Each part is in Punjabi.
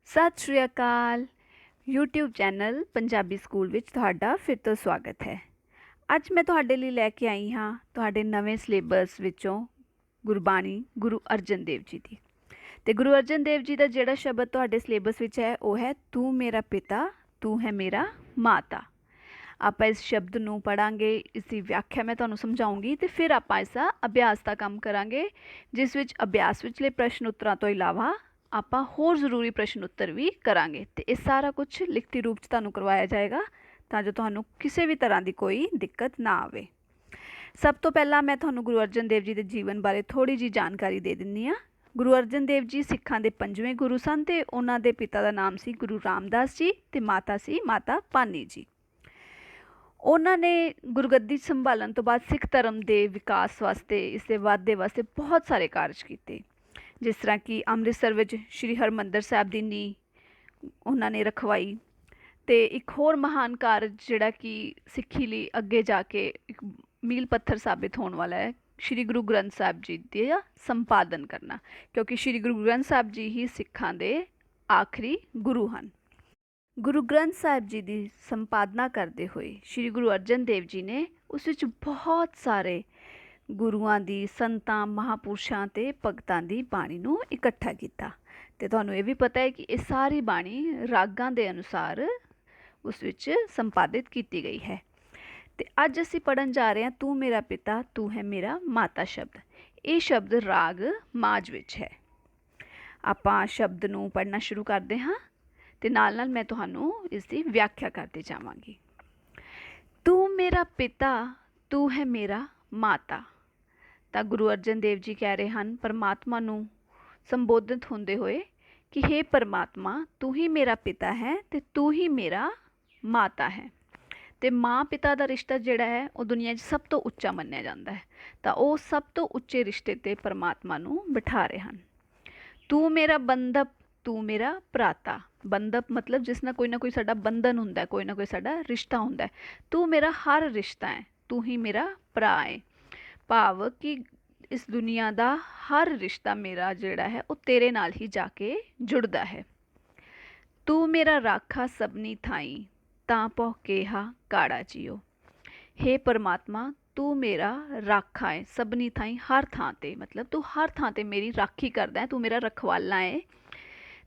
ਸਤਿ ਸ਼੍ਰੀ ਅਕਾਲ। YouTube ਚੈਨਲ ਪੰਜਾਬੀ ਸਕੂਲ ਵਿੱਚ ਤੁਹਾਡਾ ਫਿਰ ਤੋਂ ਸਵਾਗਤ ਹੈ। ਅੱਜ ਮੈਂ ਤੁਹਾਡੇ ਲਈ ਲੈ ਕੇ ਆਈ ਹਾਂ ਤੁਹਾਡੇ ਨਵੇਂ ਸਿਲੇਬਸ ਵਿੱਚੋਂ ਗੁਰਬਾਣੀ ਗੁਰੂ ਅਰਜਨ ਦੇਵ ਜੀ ਦੀ। ਤੇ ਗੁਰੂ ਅਰਜਨ ਦੇਵ ਜੀ ਦਾ ਜਿਹੜਾ ਸ਼ਬਦ ਤੁਹਾਡੇ ਸਿਲੇਬਸ ਵਿੱਚ ਹੈ ਉਹ ਹੈ ਤੂੰ ਮੇਰਾ ਪਿਤਾ ਤੂੰ ਹੈ ਮੇਰਾ ਮਾਤਾ। ਆਪਾਂ ਇਸ ਸ਼ਬਦ ਨੂੰ ਪੜਾਂਗੇ, ਇਸ ਦੀ ਵਿਆਖਿਆ ਮੈਂ ਤੁਹਾਨੂੰ ਸਮਝਾਉਂਗੀ ਤੇ ਫਿਰ ਆਪਾਂ ਇਸ ਦਾ ਅਭਿਆਸ ਦਾ ਕੰਮ ਕਰਾਂਗੇ, ਜਿਸ ਵਿੱਚ ਅਭਿਆਸ ਵਿਚਲੇ ਪ੍ਰਸ਼ਨ ਉੱਤਰਾਂ ਤੋਂ ਇਲਾਵਾ ਆਪਾਂ ਹੋਰ ਜ਼ਰੂਰੀ ਪ੍ਰਸ਼ਨ ਉੱਤਰ ਵੀ ਕਰਾਂਗੇ। ਤੇ ਇਹ ਸਾਰਾ ਕੁਝ ਲਿਖਤੀ ਰੂਪ 'ਚ ਤੁਹਾਨੂੰ ਕਰਵਾਇਆ ਜਾਏਗਾ ਤਾਂ ਜੋ ਤੁਹਾਨੂੰ ਕਿਸੇ ਵੀ ਤਰ੍ਹਾਂ ਦੀ ਕੋਈ ਦਿੱਕਤ ਨਾ ਆਵੇ। ਸਭ ਤੋਂ ਪਹਿਲਾਂ ਮੈਂ ਤੁਹਾਨੂੰ ਗੁਰੂ ਅਰਜਨ ਦੇਵ ਜੀ ਦੇ ਜੀਵਨ ਬਾਰੇ ਥੋੜ੍ਹੀ ਜਿਹੀ ਜਾਣਕਾਰੀ ਦੇ ਦਿੰਦੀ ਹਾਂ। ਗੁਰੂ ਅਰਜਨ ਦੇਵ ਜੀ ਸਿੱਖਾਂ ਦੇ 5ਵੇਂ ਗੁਰੂ ਸਨ ਤੇ ਉਹਨਾਂ ਦੇ ਪਿਤਾ ਦਾ ਨਾਮ ਸੀ ਗੁਰੂ ਰਾਮਦਾਸ ਜੀ ਤੇ ਮਾਤਾ ਸੀ ਮਾਤਾ ਭਾਨੀ ਜੀ। ਉਹਨਾਂ ਨੇ ਗੁਰਗੱਦੀ ਸੰਭਾਲਣ ਤੋਂ ਬਾਅਦ ਸਿੱਖ ਧਰਮ ਦੇ ਵਿਕਾਸ ਵਾਸਤੇ, ਇਸ ਦੇ ਵਾਧੇ ਵਾਸਤੇ ਬਹੁਤ ਸਾਰੇ ਕਾਰਜ ਕੀਤੇ, ਜਿਸ ਤਰ੍ਹਾਂ ਕਿ ਅੰਮ੍ਰਿਤਸਰ ਵਿੱਚ ਸ਼੍ਰੀ ਹਰਿਮੰਦਰ ਸਾਹਿਬ ਦੀ ਨੀਂਹ ਉਹਨਾਂ ਨੇ ਰਖਵਾਈ। ਅਤੇ ਇੱਕ ਹੋਰ ਮਹਾਨ ਕਾਰਜ ਜਿਹੜਾ ਕਿ ਸਿੱਖੀ ਲਈ ਅੱਗੇ ਜਾ ਕੇ ਇੱਕ ਮੀਲ ਪੱਥਰ ਸਾਬਿਤ ਹੋਣ ਵਾਲਾ ਹੈ, ਸ਼੍ਰੀ ਗੁਰੂ ਗ੍ਰੰਥ ਸਾਹਿਬ ਜੀ ਦਾ ਸੰਪਾਦਨ ਕਰਨਾ, ਕਿਉਂਕਿ ਸ਼੍ਰੀ ਗੁਰੂ ਗ੍ਰੰਥ ਸਾਹਿਬ ਜੀ ਹੀ ਸਿੱਖਾਂ ਦੇ ਆਖਰੀ ਗੁਰੂ ਹਨ। ਗੁਰੂ ਗ੍ਰੰਥ ਸਾਹਿਬ ਜੀ ਦੀ ਸੰਪਾਦਨਾ ਕਰਦੇ ਹੋਏ ਸ਼੍ਰੀ ਗੁਰੂ ਅਰਜਨ ਦੇਵ ਜੀ ਨੇ ਉਸ ਵਿੱਚ ਬਹੁਤ ਸਾਰੇ ਗੁਰੂਆਂ ਦੀ, ਸੰਤਾਂ, ਮਹਾਂਪੁਰਸ਼ਾਂ ਅਤੇ ਭਗਤਾਂ ਦੀ ਬਾਣੀ ਨੂੰ ਇਕੱਠਾ ਕੀਤਾ। ਅਤੇ ਤੁਹਾਨੂੰ ਇਹ ਵੀ ਪਤਾ ਹੈ ਕਿ ਇਹ ਸਾਰੀ ਬਾਣੀ ਰਾਗਾਂ ਦੇ ਅਨੁਸਾਰ ਉਸ ਵਿੱਚ ਸੰਪਾਦਿਤ ਕੀਤੀ ਗਈ ਹੈ। ਅਤੇ ਅੱਜ ਅਸੀਂ ਪੜ੍ਹਨ ਜਾ ਰਹੇ ਹਾਂ ਤੂੰ ਮੇਰਾ ਪਿਤਾ ਤੂੰ ਹੈ ਮੇਰਾ ਮਾਤਾ ਸ਼ਬਦ। ਇਹ ਸ਼ਬਦ ਰਾਗ ਮਾਝ ਵਿੱਚ ਹੈ। ਆਪਾਂ ਸ਼ਬਦ ਨੂੰ ਪੜ੍ਹਨਾ ਸ਼ੁਰੂ ਕਰਦੇ ਹਾਂ ਅਤੇ ਨਾਲ ਨਾਲ ਮੈਂ ਤੁਹਾਨੂੰ ਇਸ ਦੀ ਵਿਆਖਿਆ ਕਰਦੇ ਜਾਵਾਂਗੀ। ਤੂੰ ਮੇਰਾ ਪਿਤਾ ਤੂੰ ਹੈ ਮੇਰਾ ਮਾਤਾ। ਤਾਂ ਗੁਰੂ ਅਰਜਨ ਦੇਵ ਜੀ ਕਹਿ ਰਹੇ ਹਨ ਪਰਮਾਤਮਾ ਨੂੰ ਸੰਬੋਧਿਤ ਹੁੰਦੇ ਹੋਏ ਕਿ ਹੇ ਪਰਮਾਤਮਾ, ਤੂੰ ਹੀ ਮੇਰਾ ਪਿਤਾ ਹੈ ਅਤੇ ਤੂੰ ਹੀ ਮੇਰਾ ਮਾਤਾ ਹੈ। ਅਤੇ ਮਾਂ ਪਿਤਾ ਦਾ ਰਿਸ਼ਤਾ ਜਿਹੜਾ ਹੈ ਉਹ ਦੁਨੀਆ 'ਚ ਸਭ ਤੋਂ ਉੱਚਾ ਮੰਨਿਆ ਜਾਂਦਾ ਹੈ। ਤਾਂ ਉਹ ਸਭ ਤੋਂ ਉੱਚੇ ਰਿਸ਼ਤੇ 'ਤੇ ਪਰਮਾਤਮਾ ਨੂੰ ਬਿਠਾ ਰਹੇ ਹਨ। ਤੂੰ ਮੇਰਾ ਬੰਧਪ ਤੂੰ ਮੇਰਾ ਭਰਾਤਾ। ਬੰਧਪ ਮਤਲਬ ਜਿਸ ਨਾਲ ਕੋਈ ਨਾ ਕੋਈ ਸਾਡਾ ਬੰਧਨ ਹੁੰਦਾ, ਕੋਈ ਨਾ ਕੋਈ ਸਾਡਾ ਰਿਸ਼ਤਾ ਹੁੰਦਾ। ਤੂੰ ਮੇਰਾ ਹਰ ਰਿਸ਼ਤਾ ਹੈ, ਤੂੰ ਹੀ ਮੇਰਾ ਭਰਾ ਹੈ। ਭਾਵ ਕਿ ਇਸ ਦੁਨੀਆ ਦਾ ਹਰ ਰਿਸ਼ਤਾ ਮੇਰਾ ਜਿਹੜਾ ਹੈ ਉਹ ਤੇਰੇ ਨਾਲ ਹੀ ਜਾ ਕੇ ਜੁੜਦਾ ਹੈ। ਤੂੰ ਮੇਰਾ ਰਾਖਾ ਸਭਨੀ ਥਾਈ ਤਾਂ ਪਹੁ ਕੇਹਾ ਕਾੜਾ ਜੀਓ। ਹੇ ਪਰਮਾਤਮਾ, ਤੂੰ ਮੇਰਾ ਰਾਖਾ ਹੈ ਸਭਨੀ ਥਾਈ, ਹਰ ਥਾਂ 'ਤੇ, ਮਤਲਬ ਤੂੰ ਹਰ ਥਾਂ 'ਤੇ ਮੇਰੀ ਰਾਖੀ ਕਰਦਾ ਹੈ, ਤੂੰ ਮੇਰਾ ਰਖਵਾਲਾ ਹੈ।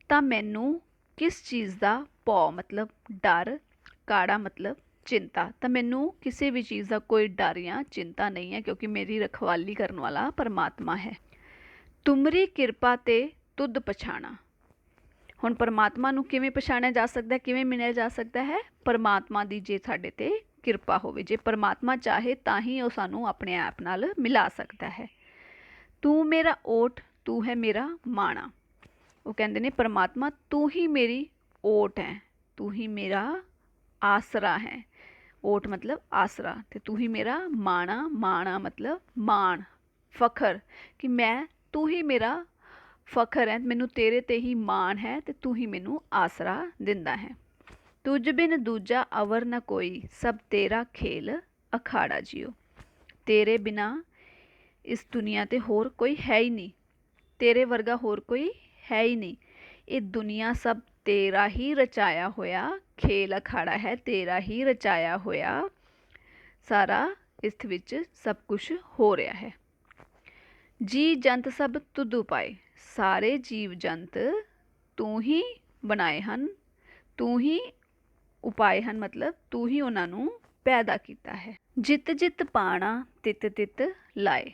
ਤਾਂ ਮੈਨੂੰ ਕਿਸ ਚੀਜ਼ ਦਾ ਭਉ ਮਤਲਬ ਡਰ, ਕਾੜਾ ਮਤਲਬ ਚਿੰਤਾ, ਤਾਂ ਮੈਨੂੰ ਕਿਸੇ ਵੀ ਚੀਜ਼ ਦਾ ਕੋਈ ਡਰ ਜਾਂ ਚਿੰਤਾ ਨਹੀਂ ਹੈ, ਕਿਉਂਕਿ ਮੇਰੀ ਰਖਵਾਲੀ ਕਰਨ ਵਾਲਾ ਪਰਮਾਤਮਾ ਹੈ। ਤੁਮਰੀ ਕਿਰਪਾ ਤੇ ਤੁਧ ਪਛਾਣਾ। ਹੁਣ ਪਰਮਾਤਮਾ ਨੂੰ ਕਿਵੇਂ ਪਛਾਣਿਆ ਜਾ ਸਕਦਾ ਹੈ, ਕਿਵੇਂ ਮਿਲਿਆ ਜਾ ਸਕਦਾ ਹੈ? ਪਰਮਾਤਮਾ ਦੀ ਜੇ ਸਾਡੇ 'ਤੇ ਕਿਰਪਾ ਹੋਵੇ, ਜੇ ਪਰਮਾਤਮਾ ਚਾਹੇ ਤਾਂ ਹੀ ਉਹ ਸਾਨੂੰ ਆਪਣੇ ਆਪ ਨਾਲ ਮਿਲਾ ਸਕਦਾ ਹੈ। ਤੂੰ ਮੇਰਾ ਓਟ ਤੂੰ ਹੈ ਮੇਰਾ ਮਾਣਾ। ਉਹ ਕਹਿੰਦੇ ਨੇ ਪਰਮਾਤਮਾ ਤੂੰ ਹੀ ਮੇਰੀ ਓਟ ਹੈ, ਤੂੰ ਹੀ ਮੇਰਾ ਆਸਰਾ ਹੈ। ਓਟ ਮਤਲਬ ਆਸਰਾ, ਅਤੇ ਤੂੰ ਹੀ ਮੇਰਾ ਮਾਣਾ, ਮਾਣਾ ਮਤਲਬ ਮਾਣ, ਫਖਰ, ਕਿ ਮੈਂ ਤੂੰ ਹੀ ਮੇਰਾ ਫਖਰ ਹੈ, ਮੈਨੂੰ ਤੇਰੇ 'ਤੇ ਹੀ ਮਾਣ ਹੈ ਅਤੇ ਤੂੰ ਹੀ ਮੈਨੂੰ ਆਸਰਾ ਦਿੰਦਾ ਹੈ। ਤੁਝ ਬਿਨ ਦੂਜਾ ਅਵਰ ਨਾ ਕੋਈ ਸਭ ਤੇਰਾ ਖੇਲ ਅਖਾੜਾ ਜੀਓ। ਤੇਰੇ ਬਿਨਾਂ ਇਸ ਦੁਨੀਆ 'ਤੇ ਹੋਰ ਕੋਈ ਹੈ ਹੀ ਨਹੀਂ, ਤੇਰੇ ਵਰਗਾ ਹੋਰ ਕੋਈ ਹੈ ਹੀ ਨਹੀਂ। ਇਹ ਦੁਨੀਆ ਸਭ ਤੇਰਾ ਹੀ ਰਚਾਇਆ ਹੋਇਆ ਖੇਲ ਅਖਾੜਾ ਹੈ, ਤੇਰਾ ਹੀ ਰਚਾਇਆ ਹੋਇਆ ਸਾਰਾ ਇਸ ਵਿੱਚ ਸਭ ਕੁਛ ਹੋ ਰਿਹਾ ਹੈ। ਜੀ ਜੰਤ ਸਭ ਤੁਧ ਉਪਾਏ। ਸਾਰੇ ਜੀਵ ਜੰਤ ਤੂੰ ਹੀ ਬਣਾਏ ਹਨ, ਤੂੰ ਹੀ ਉਪਾਏ ਹਨ, ਮਤਲਬ ਤੂੰ ਹੀ ਉਹਨਾਂ ਨੂੰ ਪੈਦਾ ਕੀਤਾ ਹੈ। ਜਿਤ ਜਿਤ ਪਾਣਾ ਤਿਤ ਤਿਤ ਲਾਏ।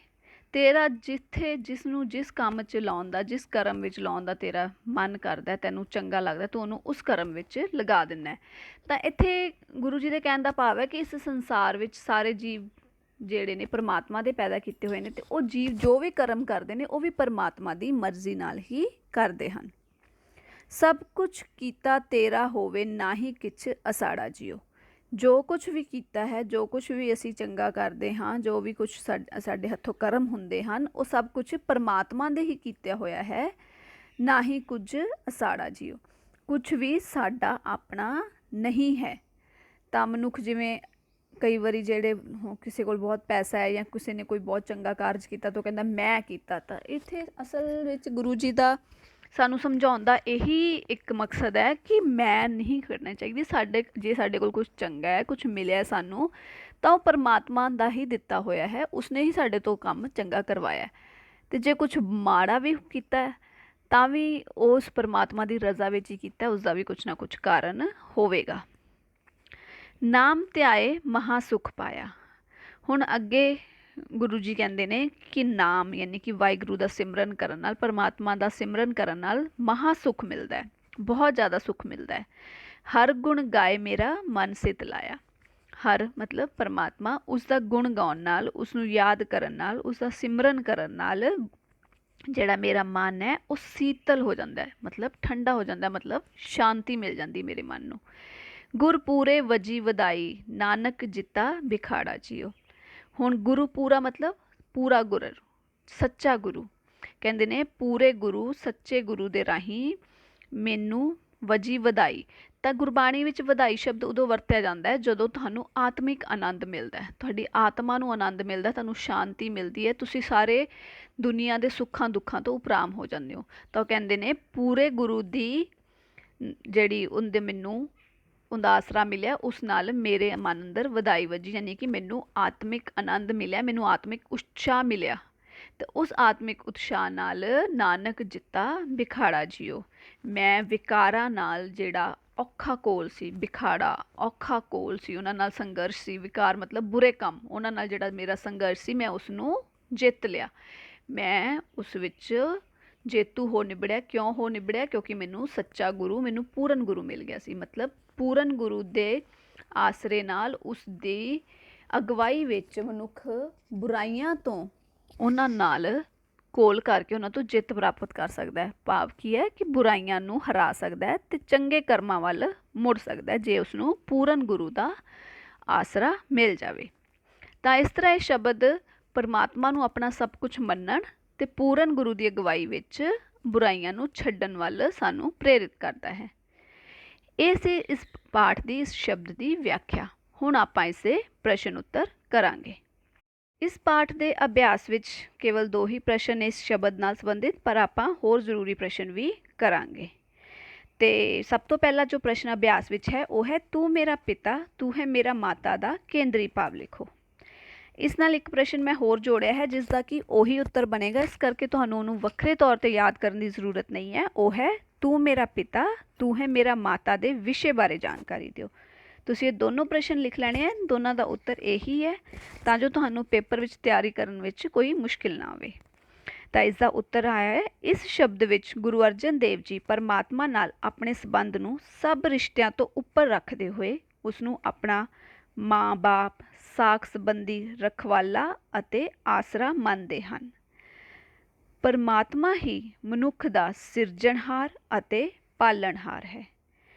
ਤੇਰਾ ਜਿੱਥੇ ਜਿਸਨੂੰ ਜਿਸ ਕੰਮ 'ਚ ਲਾਉਣ ਦਾ, ਜਿਸ ਕਰਮ ਵਿੱਚ ਲਾਉਣ ਦਾ ਤੇਰਾ ਮਨ ਕਰਦਾ, ਤੈਨੂੰ ਚੰਗਾ ਲੱਗਦਾ, ਤੂੰ ਉਹਨੂੰ ਉਸ ਕਰਮ ਵਿੱਚ ਲਗਾ ਦਿੰਦਾ। ਤਾਂ ਇੱਥੇ ਗੁਰੂ ਜੀ ਦੇ ਕਹਿਣ ਦਾ ਭਾਵ ਹੈ ਕਿ ਇਸ ਸੰਸਾਰ ਵਿੱਚ ਸਾਰੇ ਜੀਵ ਜਿਹੜੇ ਨੇ ਪਰਮਾਤਮਾ ਦੇ ਪੈਦਾ ਕੀਤੇ ਹੋਏ ਨੇ, ਅਤੇ ਉਹ ਜੀਵ ਜੋ ਵੀ ਕਰਮ ਕਰਦੇ ਨੇ ਉਹ ਵੀ ਪਰਮਾਤਮਾ ਦੀ ਮਰਜ਼ੀ ਨਾਲ ਹੀ ਕਰਦੇ ਹਨ। ਸਭ ਕੁਛ ਕੀਤਾ ਤੇਰਾ ਹੋਵੇ ਨਾ ਹੀ ਕਿਛ ਅਸਾੜਾ ਜੀਓ। ਜੋ ਕੁਛ ਵੀ ਕੀਤਾ ਹੈ, ਜੋ ਕੁਛ ਵੀ ਅਸੀਂ ਚੰਗਾ ਕਰਦੇ ਹਾਂ, ਜੋ ਵੀ ਕੁਛ ਸਾਡੇ ਹੱਥੋਂ ਕਰਮ ਹੁੰਦੇ ਹਨ, ਉਹ ਸਭ ਕੁਛ ਪਰਮਾਤਮਾ ਦੇ ਹੀ ਕੀਤਾ ਹੋਇਆ ਹੈ, ਨਾ ਹੀ ਕੁਝ ਅਸਾੜਾ ਜੀਓ। ਕੁਛ ਵੀ ਸਾਡਾ ਆਪਣਾ ਨਹੀਂ ਹੈ। ਤਾਂ ਮਨੁੱਖ ਜਿਵੇਂ ਕਈ ਵਾਰੀ ਜਿਹੜੇ ਕਿਸੇ ਕੋਲ ਬਹੁਤ ਪੈਸਾ ਹੈ ਜਾਂ ਕਿਸੇ ਨੇ ਕੋਈ ਬਹੁਤ ਚੰਗਾ ਕਾਰਜ ਕੀਤਾ ਤਾਂ ਉਹ ਕਹਿੰਦਾ ਮੈਂ ਕੀਤਾ। ਤਾਂ ਇੱਥੇ ਅਸਲ ਵਿੱਚ ਗੁਰੂ ਜੀ ਦਾ ਸਾਨੂੰ ਸਮਝਾਉਣ ਦਾ ਇਹੀ ਇੱਕ ਮਕਸਦ ਹੈ ਕਿ ਮੈਂ ਨਹੀਂ ਕਰਨਾ ਚਾਹੀਦੀ। ਜੇ ਸਾਡੇ ਕੋਲ ਕੁਝ ਚੰਗਾ ਹੈ, ਕੁਝ ਮਿਲਿਆ ਸਾਨੂੰ, ਤਾਂ ਉਹ ਪਰਮਾਤਮਾ ਦਾ ਹੀ ਦਿੱਤਾ ਹੋਇਆ ਹੈ, ਉਸਨੇ ਹੀ ਸਾਡੇ ਤੋਂ ਕੰਮ ਚੰਗਾ ਕਰਵਾਇਆ ਹੈ। ਤੇ ਜੇ ਕੁਝ ਮਾੜਾ ਵੀ ਕੀਤਾ ਹੈ ਤਾਂ ਵੀ ਉਸ ਪਰਮਾਤਮਾ ਦੀ ਰਜ਼ਾ ਵਿੱਚ ਹੀ ਕੀਤਾ, ਉਸਦਾ ਵੀ ਕੁਝ ਨਾ ਕੁਝ ਕਾਰਨ ਹੋਵੇਗਾ। ਨਾਮ ਧਿਆਏ ਮਹਾ ਸੁਖ ਪਾਇਆ। ਹੁਣ ਅੱਗੇ ਗੁਰੂ ਜੀ ਕਹਿੰਦੇ ਨੇ ਕਿ ਨਾਮ ਯਾਨੀ ਕਿ ਵਾਹਿਗੁਰੂ ਦਾ ਸਿਮਰਨ ਕਰਨ ਨਾਲ, ਪਰਮਾਤਮਾ ਦਾ ਸਿਮਰਨ ਕਰਨ ਨਾਲ ਮਹਾ ਸੁਖ ਮਿਲਦਾ ਹੈ, ਬਹੁਤ ਜ਼ਿਆਦਾ ਸੁਖ ਮਿਲਦਾ ਹੈ। ਹਰ ਗੁਣ ਗਾਏ ਮੇਰਾ ਮਨ ਸਿਤ ਲਾਇਆ। ਹਰ ਮਤਲਬ ਪਰਮਾਤਮਾ, ਉਸ ਦਾ ਗੁਣ ਗਾਉਣ ਨਾਲ, ਉਸ ਨੂੰ ਯਾਦ ਕਰਨ ਨਾਲ, ਉਸ ਦਾ ਸਿਮਰਨ ਕਰਨ ਨਾਲ ਜਿਹੜਾ ਮੇਰਾ ਮਨ ਹੈ ਉਹ ਸੀਤਲ ਹੋ ਜਾਂਦਾ ਹੈ, ਮਤਲਬ ਠੰਡਾ ਹੋ ਜਾਂਦਾ, ਮਤਲਬ ਸ਼ਾਂਤੀ ਮਿਲ ਜਾਂਦੀ ਮੇਰੇ ਮਨ ਨੂੰ। ਗੁਰ ਪੂਰੇ ਵਜੀ ਵਧਾਈ, ਨਾਨਕ ਜਿੱਤਾ ਬਿਖਾੜਾ ਜੀਓ। ਹੁਣ ਗੁਰੂ ਪੂਰਾ ਮਤਲਬ ਪੂਰਾ ਗੁਰੂ, ਸੱਚਾ ਗੁਰੂ। ਕਹਿੰਦੇ ਨੇ ਪੂਰੇ ਗੁਰੂ, ਸੱਚੇ ਗੁਰੂ ਦੇ ਰਾਹੀਂ ਮੈਨੂੰ ਵਜੀ ਵਧਾਈ। ਤਾਂ ਗੁਰਬਾਣੀ ਵਿੱਚ ਵਧਾਈ ਸ਼ਬਦ ਉਦੋਂ ਵਰਤਿਆ ਜਾਂਦਾ ਹੈ ਜਦੋਂ ਤੁਹਾਨੂੰ ਆਤਮਿਕ ਆਨੰਦ ਮਿਲਦਾ ਹੈ, ਤੁਹਾਡੀ ਆਤਮਾ ਨੂੰ ਆਨੰਦ ਮਿਲਦਾ, ਤੁਹਾਨੂੰ ਸ਼ਾਂਤੀ ਮਿਲਦੀ ਹੈ, ਤੁਸੀਂ ਸਾਰੇ ਦੁਨੀਆ ਦੇ ਸੁੱਖਾਂ ਦੁੱਖਾਂ ਤੋਂ ਉਪਰਾਮ ਹੋ ਜਾਂਦੇ ਹੋ। ਤਾਂ ਉਹ ਕਹਿੰਦੇ ਨੇ ਪੂਰੇ ਗੁਰੂ ਦੀ ਜਿਹੜੀ ਉਹਦੇ ਮੈਨੂੰ ਉਹਦਾ ਆਸਰਾ ਮਿਲਿਆ, ਉਸ ਨਾਲ ਮੇਰੇ ਮਨ ਅੰਦਰ ਵਧਾਈ ਵੱਜੀ, ਯਾਨੀ ਕਿ ਮੈਨੂੰ ਆਤਮਿਕ ਆਨੰਦ ਮਿਲਿਆ, ਮੈਨੂੰ ਆਤਮਿਕ ਉਤਸ਼ਾਹ ਮਿਲਿਆ। ਅਤੇ ਉਸ ਆਤਮਿਕ ਉਤਸ਼ਾਹ ਨਾਲ ਨਾਨਕ ਜਿੱਤਾ ਬਿਖਾੜਾ ਜੀਓ। ਮੈਂ ਵਿਕਾਰਾਂ ਨਾਲ ਜਿਹੜਾ ਔਖਾ ਘੋਲ ਸੀ, ਬਿਖਾੜਾ ਔਖਾ ਘੋਲ ਸੀ, ਉਹਨਾਂ ਨਾਲ ਸੰਘਰਸ਼ ਸੀ। ਵਿਕਾਰ ਮਤਲਬ ਬੁਰੇ ਕੰਮ, ਉਹਨਾਂ ਨਾਲ ਜਿਹੜਾ ਮੇਰਾ ਸੰਘਰਸ਼ ਸੀ, ਮੈਂ ਉਸ ਨੂੰ ਜਿੱਤ ਲਿਆ। ਮੈਂ ਉਸ ਵਿੱਚ ਜੇਤੂ ਹੋ ਨਿਬੜਿਆ। ਕਿਉਂ ਹੋ ਨਿਬੜਿਆ? ਕਿਉਂਕਿ ਮੈਨੂੰ ਸੱਚਾ ਗੁਰੂ, ਮੈਨੂੰ ਪੂਰਨ ਗੁਰੂ ਮਿਲ ਗਿਆ ਸੀ। ਮਤਲਬ ਪੂਰਨ ਗੁਰੂ ਦੇ ਆਸਰੇ ਨਾਲ, ਉਸ ਦੀ ਅਗਵਾਈ ਵਿੱਚ ਮਨੁੱਖ ਬੁਰਾਈਆਂ ਤੋਂ ਉਹਨਾਂ ਨਾਲ ਘੋਲ ਕਰਕੇ ਉਹਨਾਂ ਤੋਂ ਜਿੱਤ ਪ੍ਰਾਪਤ ਕਰ ਸਕਦਾ ਹੈ। ਭਾਵ ਕੀ ਹੈ ਕਿ ਬੁਰਾਈਆਂ ਨੂੰ ਹਰਾ ਸਕਦਾ ਹੈ ਅਤੇ ਚੰਗੇ ਕਰਮਾਂ ਵੱਲ ਮੁੜ ਸਕਦਾ ਹੈ, ਜੇ ਉਸਨੂੰ ਪੂਰਨ ਗੁਰੂ ਦਾ ਆਸਰਾ ਮਿਲ ਜਾਵੇ। ਤਾਂ ਇਸ ਤਰ੍ਹਾਂ ਇਹ ਸ਼ਬਦ ਪਰਮਾਤਮਾ ਨੂੰ ਆਪਣਾ ਸਭ ਕੁਝ ਮੰਨਣ ਅਤੇ ਪੂਰਨ ਗੁਰੂ ਦੀ ਅਗਵਾਈ ਵਿੱਚ ਬੁਰਾਈਆਂ ਨੂੰ ਛੱਡਣ ਵੱਲ ਸਾਨੂੰ ਪ੍ਰੇਰਿਤ ਕਰਦਾ ਹੈ। ਇਹ ਸੀ ਇਸ ਪਾਠ ਦੀ, ਇਸ ਸ਼ਬਦ ਦੀ ਵਿਆਖਿਆ। ਹੁਣ ਆਪਾਂ ਇਸੇ ਪ੍ਰਸ਼ਨ ਉੱਤਰ ਕਰਾਂਗੇ। ਇਸ ਪਾਠ ਦੇ ਅਭਿਆਸ ਵਿੱਚ ਕੇਵਲ 2 ਹੀ ਪ੍ਰਸ਼ਨ ਇਸ ਸ਼ਬਦ ਨਾਲ ਸੰਬੰਧਿਤ, ਪਰ ਆਪਾਂ ਹੋਰ ਜ਼ਰੂਰੀ ਪ੍ਰਸ਼ਨ ਵੀ ਕਰਾਂਗੇ। ਤੇ ਸਭ ਤੋਂ ਪਹਿਲਾ ਜੋ ਪ੍ਰਸ਼ਨ ਅਭਿਆਸ ਵਿੱਚ ਹੈ ਉਹ ਹੈ ਤੂੰ ਮੇਰਾ ਪਿਤਾ, ਤੂੰ ਹੈ ਮੇਰਾ ਮਾਤਾ ਦਾ ਕੇਂਦਰੀ ਭਾਵ ਲਿਖੋ। ਇਸ ਨਾਲ ਇੱਕ ਪ੍ਰਸ਼ਨ ਮੈਂ ਹੋਰ ਜੋੜਿਆ ਹੈ ਜਿਸ ਦਾ ਕਿ ਉਹੀ ਉੱਤਰ ਬਣੇਗਾ, ਇਸ ਕਰਕੇ ਤੁਹਾਨੂੰ ਉਹਨੂੰ ਵੱਖਰੇ ਤੌਰ ਤੇ ਯਾਦ ਕਰਨ ਦੀ ਜ਼ਰੂਰਤ ਨਹੀਂ ਹੈ। ਉਹ ਹੈ ਤੂੰ ਮੇਰਾ ਪਿਤਾ, ਤੂੰ ਹੈ ਮੇਰਾ ਮਾਤਾ ਦੇ ਵਿਸ਼ੇ ਬਾਰੇ ਜਾਣਕਾਰੀ ਦਿਓ। ਤੁਸੀਂ ਇਹ ਦੋਨੋਂ ਪ੍ਰਸ਼ਨ ਲਿਖ ਲੈਣੇ ਹੈ, ਦੋਨਾਂ ਦਾ ਉੱਤਰ ਇਹੀ ਹੈ, ਤਾਂ ਜੋ ਤੁਹਾਨੂੰ ਪੇਪਰ ਵਿੱਚ ਤਿਆਰੀ ਕਰਨ ਵਿੱਚ ਕੋਈ ਮੁਸ਼ਕਿਲ ਨਾ ਆਵੇ। ਤਾਂ ਇਸ ਦਾ ਉੱਤਰ ਆਇਆ ਹੈ, ਇਸ ਸ਼ਬਦ ਵਿੱਚ ਗੁਰੂ ਅਰਜਨ ਦੇਵ ਜੀ ਪਰਮਾਤਮਾ ਨਾਲ ਆਪਣੇ ਸੰਬੰਧ ਨੂੰ ਸਭ ਰਿਸ਼ਤਿਆਂ ਤੋਂ ਉੱਪਰ ਰੱਖਦੇ ਹੋਏ ਉਸ ਨੂੰ ਆਪਣਾ ਮਾਂ-ਬਾਪ, ਸਾਕ ਸੰਬੰਧੀ, ਰਖਵਾਲਾ ਅਤੇ ਆਸਰਾ ਮੰਨਦੇ ਹਨ। ਪਰਮਾਤਮਾ ਹੀ ਮਨੁੱਖ ਦਾ ਸਿਰਜਣਹਾਰ ਅਤੇ ਪਾਲਣਹਾਰ ਹੈ।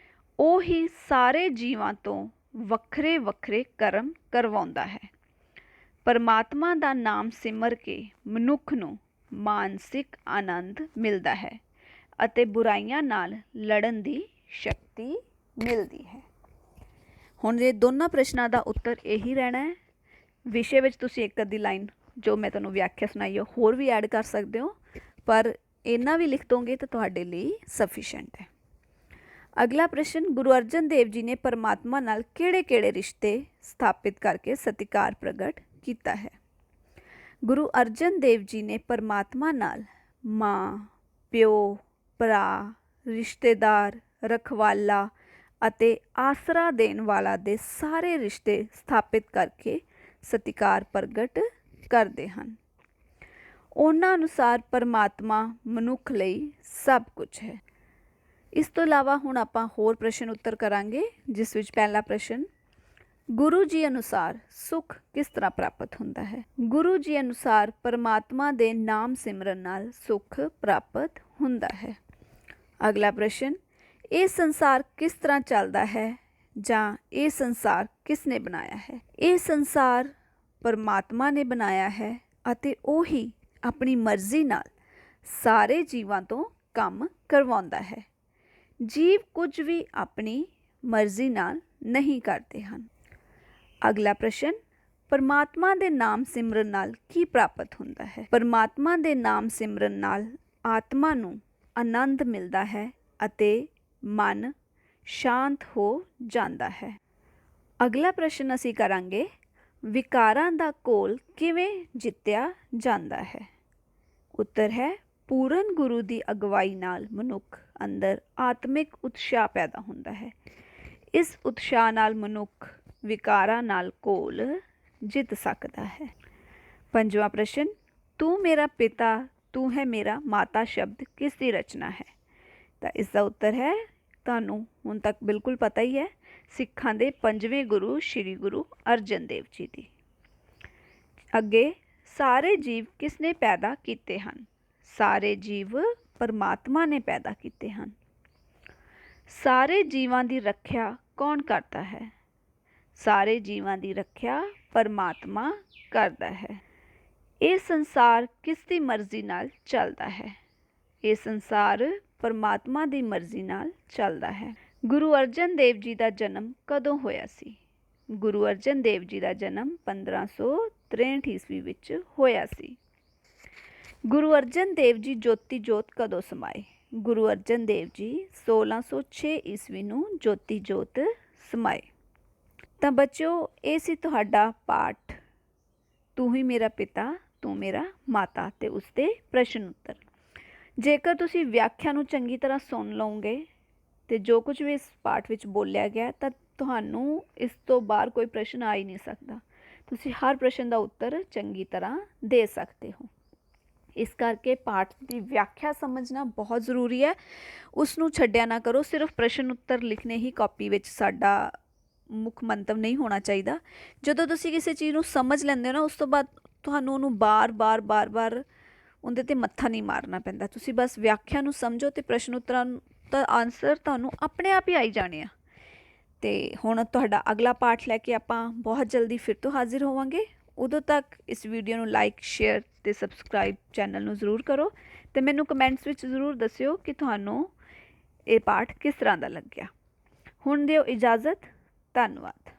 ਉਹ ਹੀ ਸਾਰੇ ਜੀਵਾਂ ਤੋਂ ਵੱਖਰੇ ਵੱਖਰੇ ਕਰਮ ਕਰਵਾਉਂਦਾ ਹੈ। ਪਰਮਾਤਮਾ ਦਾ ਨਾਮ ਸਿਮਰ ਕੇ ਮਨੁੱਖ ਨੂੰ ਮਾਨਸਿਕ ਆਨੰਦ ਮਿਲਦਾ ਹੈ ਅਤੇ ਬੁਰਾਈਆਂ ਨਾਲ ਲੜਨ ਦੀ ਸ਼ਕਤੀ ਮਿਲਦੀ ਹੈ। ਹੁਣ ਇਹ ਦੋਨਾਂ ਪ੍ਰਸ਼ਨਾਂ ਦਾ ਉੱਤਰ ਇਹੀ ਰਹਿਣਾ ਹੈ। ਵਿਸ਼ੇ ਵਿੱਚ ਤੁਸੀਂ ਇੱਕ ਅੱਧੀ ਲਾਈਨ ਜੋ ਮੈਂ ਤੁਹਾਨੂੰ ਵਿਆਖਿਆ ਸੁਣਾਈ ਹੈ ਹੋਰ ਵੀ ਐਡ ਕਰ ਸਕਦੇ ਹੋ, ਪਰ ਇੰਨਾ ਵੀ ਲਿਖ ਦੋਗੇ ਤਾਂ ਤੁਹਾਡੇ ਲਈ ਸਫੀਸ਼ੈਂਟ ਹੈ। ਅਗਲਾ ਪ੍ਰਸ਼ਨ, ਗੁਰੂ ਅਰਜਨ ਦੇਵ ਜੀ ਨੇ ਪਰਮਾਤਮਾ ਨਾਲ ਕਿਹੜੇ-ਕਿਹੜੇ ਰਿਸ਼ਤੇ ਸਥਾਪਿਤ ਕਰਕੇ ਸਤਿਕਾਰ ਪ੍ਰਗਟ ਕੀਤਾ ਹੈ? ਗੁਰੂ ਅਰਜਨ ਦੇਵ ਜੀ ਨੇ ਪਰਮਾਤਮਾ ਨਾਲ ਮਾਂ, ਪਿਓ, ਭਰਾ, ਰਿਸ਼ਤੇਦਾਰ, ਰਖਵਾਲਾ ਅਤੇ ਆਸਰਾ ਦੇਣ ਵਾਲਾ ਦੇ ਸਾਰੇ ਰਿਸ਼ਤੇ ਸਥਾਪਿਤ ਕਰਕੇ ਸਤਿਕਾਰ ਪ੍ਰਗਟ ਕਰਦੇ ਹਨ। ਉਹਨਾਂ ਅਨੁਸਾਰ ਪਰਮਾਤਮਾ ਮਨੁੱਖ ਲਈ ਸਭ ਕੁਝ ਹੈ। ਇਸ ਤੋਂ ਇਲਾਵਾ ਹੁਣ ਆਪਾਂ ਹੋਰ ਪ੍ਰਸ਼ਨ ਉੱਤਰ ਕਰਾਂਗੇ, ਜਿਸ ਵਿੱਚ ਪਹਿਲਾ ਪ੍ਰਸ਼ਨ, ਗੁਰੂ ਜੀ ਅਨੁਸਾਰ ਸੁੱਖ ਕਿਸ ਤਰ੍ਹਾਂ ਪ੍ਰਾਪਤ ਹੁੰਦਾ ਹੈ? ਗੁਰੂ ਜੀ ਅਨੁਸਾਰ ਪਰਮਾਤਮਾ ਦੇ ਨਾਮ ਸਿਮਰਨ ਨਾਲ ਸੁੱਖ ਪ੍ਰਾਪਤ ਹੁੰਦਾ ਹੈ। ਅਗਲਾ ਪ੍ਰਸ਼ਨ, ਇਹ ਸੰਸਾਰ ਕਿਸ ਤਰ੍ਹਾਂ ਚੱਲਦਾ ਹੈ ਜਾਂ ਇਹ ਸੰਸਾਰ ਕਿਸ ਨੇ ਬਣਾਇਆ ਹੈ? ਇਹ ਸੰਸਾਰ ਪਰਮਾਤਮਾ ਨੇ ਬਣਾਇਆ ਹੈ ਅਤੇ ਉਹ ਹੀ ਆਪਣੀ ਮਰਜ਼ੀ ਨਾਲ ਸਾਰੇ ਜੀਵਾਂ ਤੋਂ ਕੰਮ ਕਰਵਾਉਂਦਾ ਹੈ। ਜੀਵ ਕੁਝ ਵੀ ਆਪਣੀ ਮਰਜ਼ੀ ਨਾਲ ਨਹੀਂ ਕਰਦੇ ਹਨ। ਅਗਲਾ ਪ੍ਰਸ਼ਨ, ਪਰਮਾਤਮਾ ਦੇ ਨਾਮ ਸਿਮਰਨ ਨਾਲ ਕੀ ਪ੍ਰਾਪਤ ਹੁੰਦਾ ਹੈ? ਪਰਮਾਤਮਾ ਦੇ ਨਾਮ ਸਿਮਰਨ ਨਾਲ ਆਤਮਾ ਨੂੰ ਆਨੰਦ ਮਿਲਦਾ ਹੈ ਅਤੇ ਮਨ ਸ਼ਾਂਤ ਹੋ ਜਾਂਦਾ ਹੈ। ਅਗਲਾ ਪ੍ਰਸ਼ਨ ਅਸੀਂ ਕਰਾਂਗੇ, ਵਿਕਾਰਾਂ ਦਾ ਘੋਲ ਕਿਵੇਂ ਜਿੱਤਿਆ ਜਾਂਦਾ ਹੈ? ਉੱਤਰ ਹੈ, ਪੂਰਨ ਗੁਰੂ ਦੀ ਅਗਵਾਈ ਨਾਲ ਮਨੁੱਖ ਅੰਦਰ ਆਤਮਿਕ ਉਤਸ਼ਾਹ ਪੈਦਾ ਹੁੰਦਾ ਹੈ। ਇਸ ਉਤਸ਼ਾਹ ਨਾਲ ਮਨੁੱਖ ਵਿਕਾਰਾਂ ਨਾਲ ਘੋਲ ਜਿੱਤ ਸਕਦਾ ਹੈ। ਪੰਜਵਾਂ ਪ੍ਰਸ਼ਨ, ਤੂੰ ਮੇਰਾ ਪਿਤਾ ਤੂੰ ਹੈ ਮੇਰਾ ਮਾਤਾ ਸ਼ਬਦ ਕਿਸ ਦੀ ਰਚਨਾ ਹੈ? ਤਾਂ ਇਸ ਦਾ ਉੱਤਰ ਹੈ, ਤੁਹਾਨੂੰ ਹੁਣ ਤੱਕ ਬਿਲਕੁਲ ਪਤਾ ਹੀ ਹੈ, ਸਿੱਖਾਂ ਦੇ ਪੰਜਵੇਂ ਗੁਰੂ ਸ਼੍ਰੀ ਗੁਰੂ ਅਰਜਨ ਦੇਵ ਜੀ ਦੀ। ਅੱਗੇ, ਸਾਰੇ ਜੀਵ ਕਿਸ ਨੇ ਪੈਦਾ ਕੀਤੇ ਹਨ? ਸਾਰੇ ਜੀਵ ਪਰਮਾਤਮਾ ਨੇ ਪੈਦਾ ਕੀਤੇ ਹਨ। ਸਾਰੇ ਜੀਵਾਂ ਦੀ ਰੱਖਿਆ ਕੌਣ ਕਰਦਾ ਹੈ? ਸਾਰੇ ਜੀਵਾਂ ਦੀ ਰੱਖਿਆ ਪਰਮਾਤਮਾ ਕਰਦਾ ਹੈ। ਇਹ ਸੰਸਾਰ ਕਿਸ ਦੀ ਮਰਜ਼ੀ ਨਾਲ ਚੱਲਦਾ ਹੈ? ਇਹ ਸੰਸਾਰ ਪਰਮਾਤਮਾ ਦੀ ਮਰਜ਼ੀ ਨਾਲ ਚੱਲਦਾ ਹੈ। ਗੁਰੂ ਅਰਜਨ ਦੇਵ ਜੀ ਦਾ ਜਨਮ ਕਦੋਂ ਹੋਇਆ ਸੀ? ਗੁਰੂ ਅਰਜਨ ਦੇਵ ਜੀ ਦਾ ਜਨਮ 1563 ਈਸਵੀ ਵਿੱਚ ਹੋਇਆ ਸੀ। ਗੁਰੂ ਅਰਜਨ ਦੇਵ ਜੀ ਜੋਤੀ ਜੋਤ ਕਦੋਂ ਸਮਾਏ? ਗੁਰੂ ਅਰਜਨ ਦੇਵ ਜੀ 1606 ਈਸਵੀ ਨੂੰ ਜੋਤੀ ਜੋਤ ਸਮਾਏ। ਤਾਂ ਬੱਚਿਓ, ਇਹ ਸੀ ਤੁਹਾਡਾ ਪਾਠ ਤੂੰ ਹੀ ਮੇਰਾ ਪਿਤਾ ਤੂੰ ਮੇਰਾ ਮਾਤਾ ਤੇ ਉਸਦੇ ਪ੍ਰਸ਼ਨ ਉੱਤਰ। ਜੇਕਰ ਤੁਸੀਂ ਵਿਆਖਿਆ ਨੂੰ ਚੰਗੀ ਤਰ੍ਹਾਂ ਸੁਣ ਲਓਗੇ ਤੇ ਜੋ ਕੁਝ ਵੀ ਇਸ ਪਾਠ ਵਿੱਚ ਬੋਲਿਆ ਗਿਆ ਤਾਂ ਤੁਹਾਨੂੰ ਇਸ ਤੋਂ ਬਾਹਰ ਕੋਈ ਪ੍ਰਸ਼ਨ ਆ ਹੀ ਨਹੀਂ ਸਕਦਾ। ਤੁਸੀਂ ਹਰ ਪ੍ਰਸ਼ਨ ਦਾ ਉੱਤਰ ਚੰਗੀ ਤਰ੍ਹਾਂ ਦੇ ਸਕਦੇ ਹੋ। ਇਸ ਕਰਕੇ ਪਾਠ ਦੀ ਵਿਆਖਿਆ ਸਮਝਣਾ ਬਹੁਤ ਜ਼ਰੂਰੀ ਹੈ। ਉਸ ਨੂੰ ਛੱਡਿਆ ਨਾ ਕਰੋ। ਸਿਰਫ ਪ੍ਰਸ਼ਨ ਉੱਤਰ ਲਿਖਣੇ ਹੀ ਕਾਪੀ ਵਿੱਚ ਸਾਡਾ ਮੁੱਖ ਮੰਤਵ ਨਹੀਂ ਹੋਣਾ ਚਾਹੀਦਾ। ਜਦੋਂ ਤੁਸੀਂ ਕਿਸੇ ਚੀਜ਼ ਨੂੰ ਸਮਝ ਲੈਂਦੇ ਹੋ ਨਾ, ਉਸ ਤੋਂ ਬਾਅਦ ਤੁਹਾਨੂੰ ਉਹਨੂੰ ਬਾਰ-ਬਾਰ ਉਹਦੇ 'ਤੇ ਮੱਥਾ ਨਹੀਂ ਮਾਰਨਾ ਪੈਂਦਾ। ਤੁਸੀਂ ਬਸ ਵਿਆਖਿਆ ਨੂੰ ਸਮਝੋ ਅਤੇ ਪ੍ਰਸ਼ਨ ਉੱਤਰਾਂ ਦਾ ਆਨਸਰ ਤੁਹਾਨੂੰ ਆਪਣੇ ਆਪ ਹੀ ਆਈ ਜਾਣੇ ਆ। ਅਤੇ ਹੁਣ ਤੁਹਾਡਾ ਅਗਲਾ ਪਾਠ ਲੈ ਕੇ ਆਪਾਂ ਬਹੁਤ ਜਲਦੀ ਫਿਰ ਤੋਂ ਹਾਜ਼ਰ ਹੋਵਾਂਗੇ। ਉਦੋਂ ਤੱਕ ਇਸ ਵੀਡੀਓ ਨੂੰ ਲਾਈਕ, ਸ਼ੇਅਰ ਅਤੇ ਸਬਸਕ੍ਰਾਈਬ ਚੈਨਲ ਨੂੰ ਜ਼ਰੂਰ ਕਰੋ ਅਤੇ ਮੈਨੂੰ ਕਮੈਂਟਸ ਵਿੱਚ ਜ਼ਰੂਰ ਦੱਸਿਓ ਕਿ ਤੁਹਾਨੂੰ ਇਹ ਪਾਠ ਕਿਸ ਤਰ੍ਹਾਂ ਦਾ ਲੱਗਿਆ। ਹੁਣ ਦਿਓ ਇਜਾਜ਼ਤ। ਧੰਨਵਾਦ।